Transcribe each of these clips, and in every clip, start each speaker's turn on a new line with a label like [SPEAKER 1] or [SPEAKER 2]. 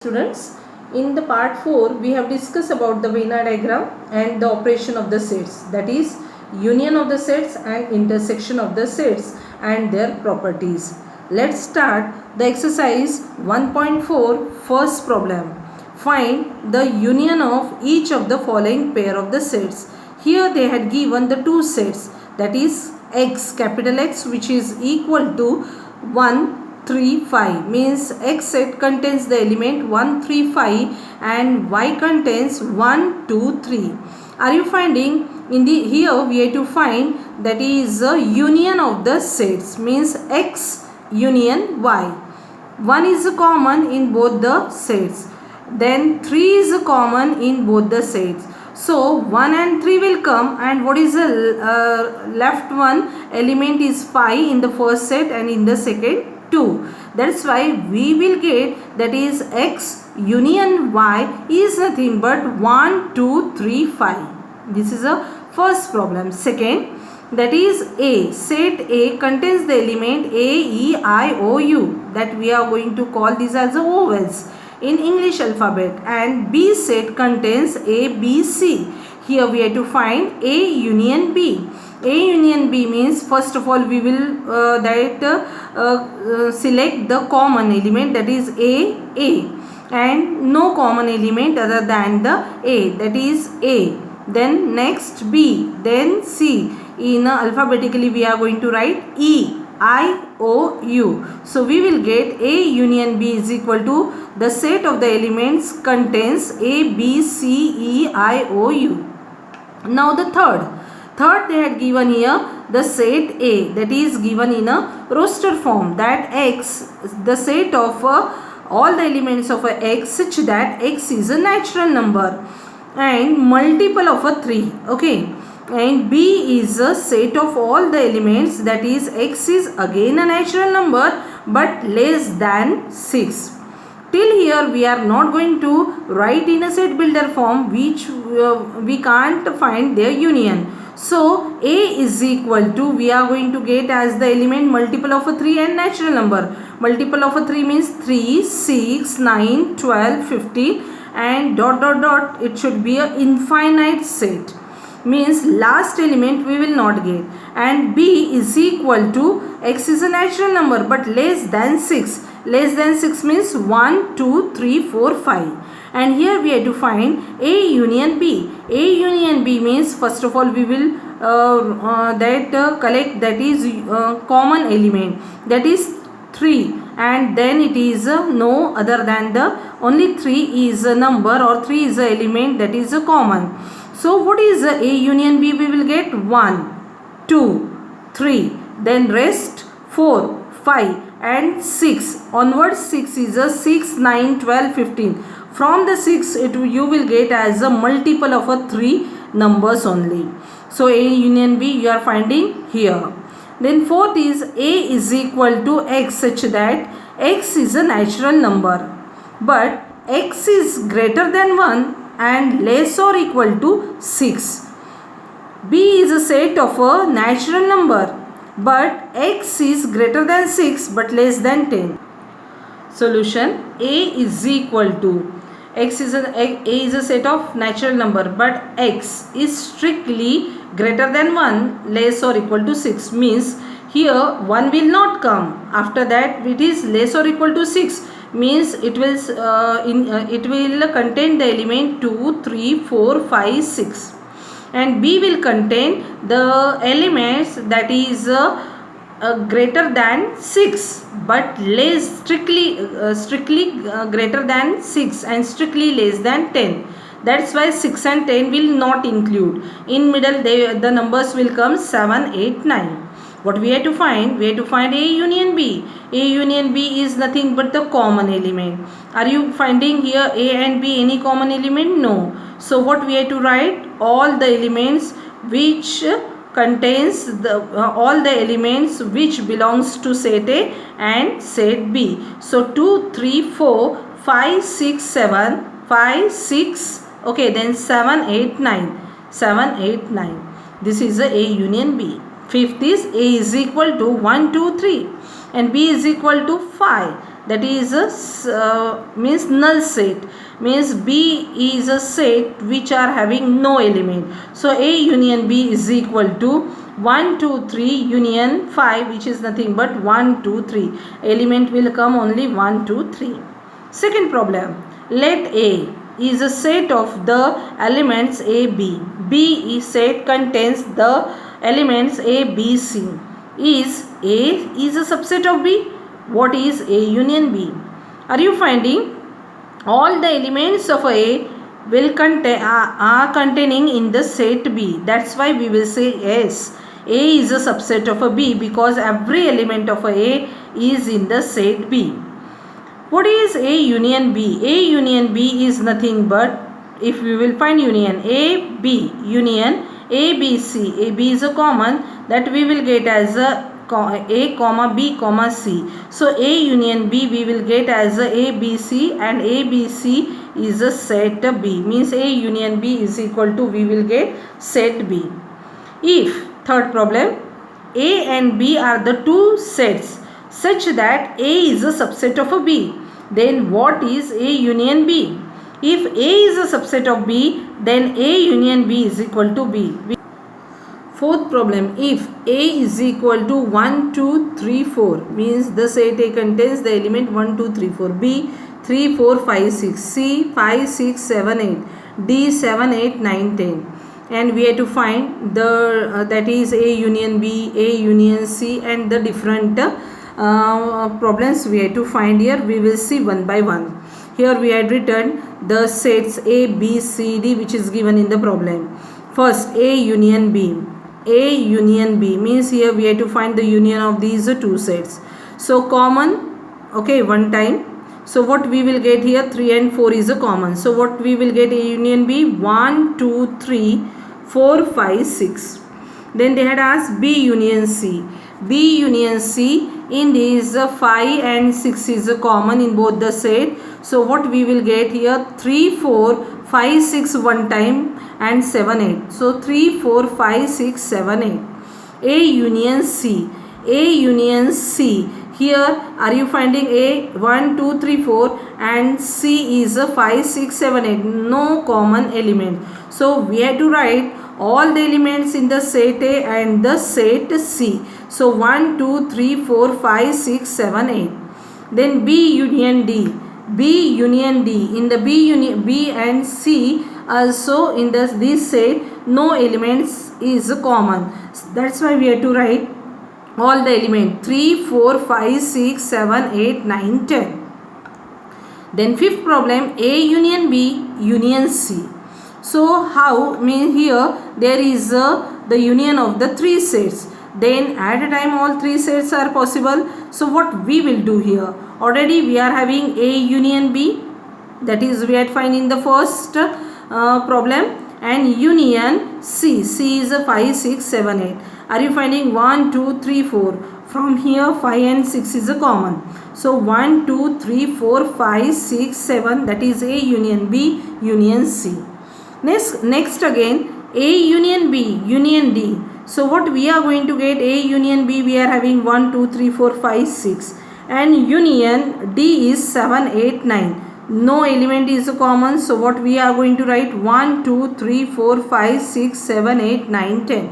[SPEAKER 1] Students, in the part 4 we have discussed about the Venn diagram and the operation of the sets, that is union of the sets and intersection of the sets and their properties. Let's start the exercise 1.4. First problem. Find the union of each of the following pair of the sets. Here they had given the two sets, that is x, capital X, which is equal to 1, 3, 5, means x set contains the element 1, 3, 5 and y contains 1, 2, 3. Are you finding in the here we have to find that is a union of the sets, means x union y. 1 is common in both the sets, then 3 is common in both the sets. So 1 and 3 will come, and what is the left one element is 5 in the first set and in the second 2. That's why we will get that is x union y is nothing but 1, 2, 3, 5. This is a first problem. Second, that is A. Set A contains the element A, E, I, O, U, that we are going to call these as the vowels in English alphabet, and B set contains A, B, C. Here we have to find A union B. A union B means first of all we will select the common element, that is A, and no common element other than the A, that is A. Then next B, then C. In alphabetically we are going to write E, I, O, U. So we will get A union B is equal to the set of the elements contains A, B, C, E, I, O, U. Now the third they had given here the set A, that is given in a roster form, that x, the set of all the elements of a x such that x is a natural number and multiple of a 3. Okay, and B is a set of all the elements, that is x is again a natural number but less than 6. Till here we are not going to write in a set builder form, which we can't find their union. So A is equal to, we are going to get as the element multiple of a 3 and natural number. Multiple of a 3 means 3, 6, 9, 12, 15 and dot dot dot, it should be a infinite set. Means last element we will not get. And B is equal to, x is a natural number but less than 6. Less than 6 means 1, 2, 3, 4, 5. And here we have to find A union B. A union B means first of all we will collect that is common element, that is 3, and then it is no other than the only 3 is a number or 3 is a element, that is a common. So what is A union B? We will get 1, 2, 3, then rest 4, 5 and 6. Onwards 6 is a 6, 9, 12, 15. From the 6 you will get as a multiple of a 3 numbers only. So A union B you are finding here. Then fourth is A is equal to x such that x is a natural number but x is greater than 1 and less or equal to 6. B is a set of a natural number but x is greater than 6 but less than 10. Solution: A is equal to, A is a set of natural number but x is strictly greater than 1, less or equal to 6, means here 1 will not come. After that it is less or equal to 6, means it will contain the element 2, 3, 4, 5, 6. And B will contain the elements that is greater than 6 but less strictly greater than 6 and strictly less than 10. That's why 6 and 10 will not include. In middle the numbers will come 7, 8, 9. What we have to find? We have to find A union B. A union B is nothing but the common element. Are you finding here A and B any common element? No. So what we have to write? All the elements which contains the all the elements which belongs to set A and set B. So 2, 3, 4, 5, 6, 7, 5, 6, okay, then 7, 8, 9. 7, 8, 9. This is a union B. Fifth is A is equal to 1, 2, 3 and B is equal to 5. that is means null set, means B is a set which are having no element. So A union B is equal to 1 2 3 union 5, which is nothing but 1 2 3. Element will come only 1 2 3. Second problem, let A is a set of the elements A B. B is set contains the elements A B C. Is A is a subset of B? What is A union B? Are you finding all the elements of A will contain are containing in the set B? That's why we will say yes, A is a subset of a B, because every element of A is in the set B. What is A union B? A union B is nothing but, if we will find union A B union A B C, A B is a common, that we will get as a comma B comma C. So A union B we will get as a B C, and A B C is a set B, means A union B is equal to, we will get set B. If, third problem, A and B are the two sets such that A is a subset of a B, then what is A union B? If A is a subset of B, then A union B is equal to B. Fourth problem, if A is equal to 1 2 3 4, means the set A contains the element 1 2 3 4, B 3 4 5 6, C 5 6 7 8, D 7 8 9 10, and we have to find the that is A union B, A union C, and the different problems we have to find here. We will see one by one. Here we had written the sets A B C D which is given in the problem. First, A union B. A union B means here we have to find the union of these two sets. So common, okay, one time. So what we will get here, 3 and 4 is a common. So what we will get, A union B, 1 2 3 4 5 6. Then they had asked B union C. B union C, in this 5 and 6 is a common in both the set. So what we will get here, 3 4 5 6 one time and 7 8. So 3 4 5 6 7 8. A union C. A union C. Here are you finding A 1 2 3 4 and C is a 5 6 7 8. No common element. So we have to write all the elements in the set A and the set C. So 1 2 3 4 5 6 7 8. Then B union D. B union D. In the B union B and C also in this set no elements is common. That's why we have to write all the elements 3 4 5 6 7 8 9 10. Then fifth problem, A union B union C. So how, mean here there is the union of the three sets. Then at a time all three sets are possible. So what we will do here, already we are having A union B, that is we had find in the first problem, and union C. C is a 5 6 7 8. Are you finding 1 2 3 4? From here 5 and 6 is a common. So 1 2 3 4 5 6 7, that is A union B union C. Next again A union B union D. So what we are going to get, A union B we are having 1 2 3 4 5 6, and union D is 7 8 9. No element is common. So what we are going to write, 1 2 3 4 5 6 7 8 9 10.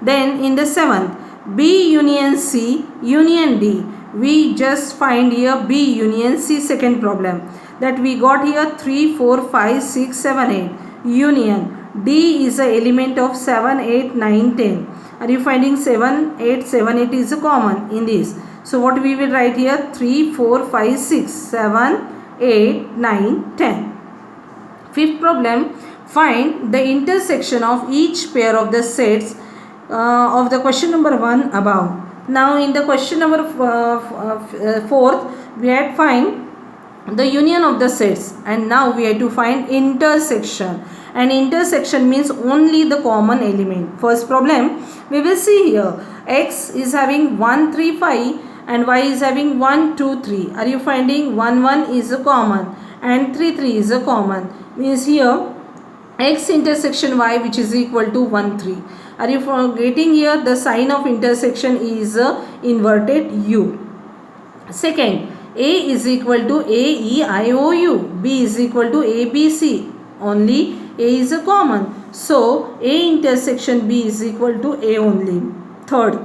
[SPEAKER 1] Then in the seventh, B union C union D. We just find here B union C, second problem, that we got here 3 4 5 6 7 8. Union D is a element of 7 8 9 10. Are you finding 7 8 7 8 is a common in this? So what we will write here, 3 4 5 6 7 8 9 10. Fifth problem, find the intersection of each pair of the sets of the question number 1 above. Now in the question number 4th we had find the union of the sets, and now we have to find intersection, and intersection means only the common element. First problem we will see here, X is having 1 3 5 and Y is having 1 2 3. Are you finding 1 1 is a common and 3 3 is a common, means here X intersection Y which is equal to 1 3. Are you getting here, the sign of intersection is inverted U. Second, A is equal to A, E, I, O, U. B is equal to A, B, C. Only A is a common. So A intersection B is equal to A only. Third,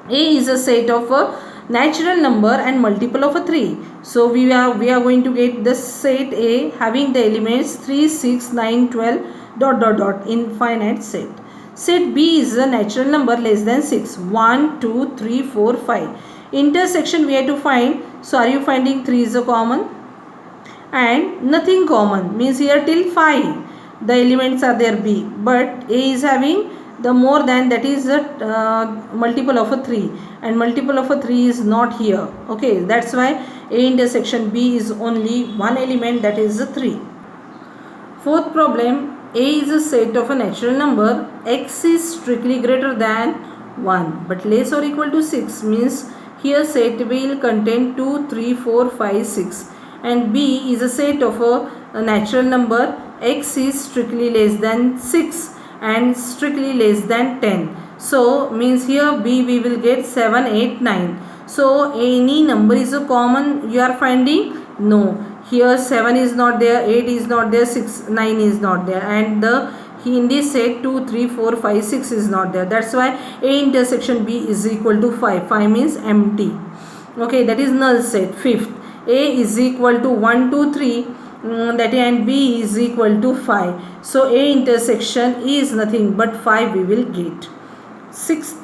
[SPEAKER 1] A is a set of a natural number and multiple of a 3. So we are going to get the set A having the elements 3, 6, 9, 12 dot dot dot infinite set. Set B is a natural number less than 6. 1, 2, 3, 4, 5. Intersection we have to find. So are you finding 3 is a common? And nothing common means here till 5 the elements are there B, but A is having the more than, that is the multiple of a 3, and multiple of a 3 is not here. Okay, that's why A intersection B is only one element, that is the 3. Fourth problem, A is a set of a natural number. X is strictly greater than 1 but less or equal to 6 means here set will contain 2, 3, 4, 5, 6, and B is a set of a natural number. X is strictly less than 6 and strictly less than 10. So means here B we will get 7, 8, 9. So any number is a common you are finding? No. Here 7 is not there, 8 is not there, 6, 9 is not there, and the in this set 2, 3, 4, 5, 6 is not there. That's why A intersection B is equal to 5. 5 means empty. Okay, that is null set. Fifth, A is equal to 1, 2, 3. That and B is equal to 5. So A intersection is nothing but 5 we will get. Sixth